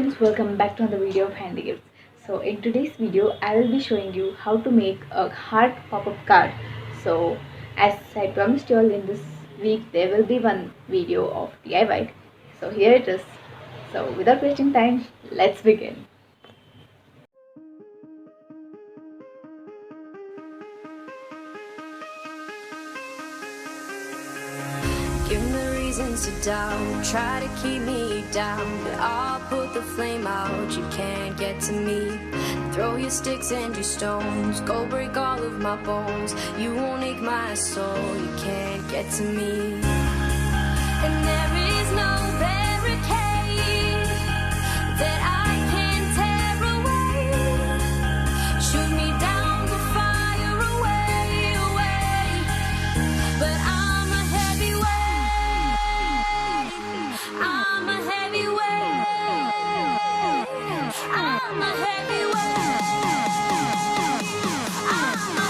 friends, welcome back to another video of Handy Gifts. So in today's video I will be showing you how to make a heart pop-up card. So as I promised you all, in this week there will be one video of DIY. So here it is. So without wasting time, let's begin. Give me reasons to doubt, try to keep me down, but I'll put the flame out, you can't get to me. Throw your sticks and your stones, go break all of my bones, you won't ache my soul, you can't get to me. And there is no barricade that I can tear away. Shoot me down, the fire away, away. But I'm a heavyweight, I'm a heavyweight, I'm a heavyweight, I'm a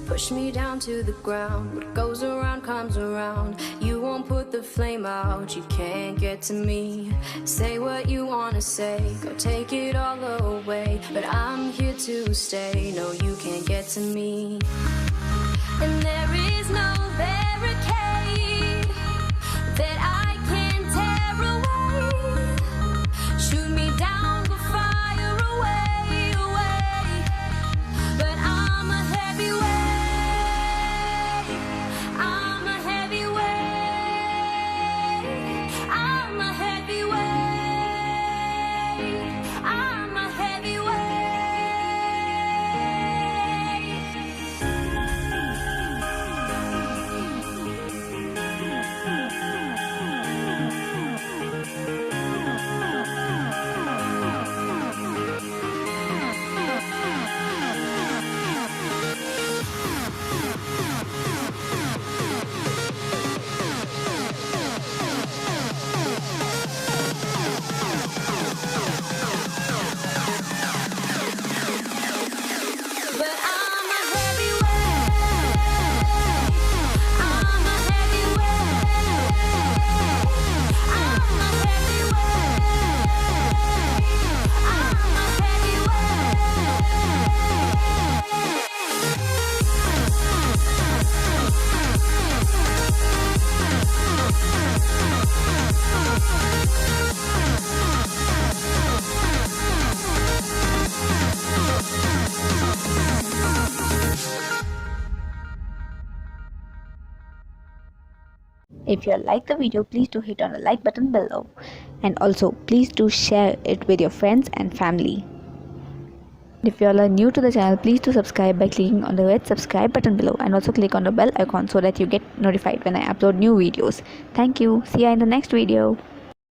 push me down to the ground. What goes around comes around. You won't put the flame out, you can't get to me. Say what you wanna say, go take it all away, but I'm here to stay. No, you can't get to me. And there is no barricade that I can tear away. Shoot me down, but fire away, away. But I'm a heavyweight, I'm a heavyweight, I'm a heavyweight, I'm a heavyweight. But I'm a heavyweight, I'm a heavyweight, I'm a heavyweight, I'm a If you like the video, please do hit on the like button below, and also please do share it with your friends and family. If you all are new to the channel, please do subscribe by clicking on the red subscribe button below, and also click on the bell icon so that you get notified when I upload new videos. Thank you. See you in the next video.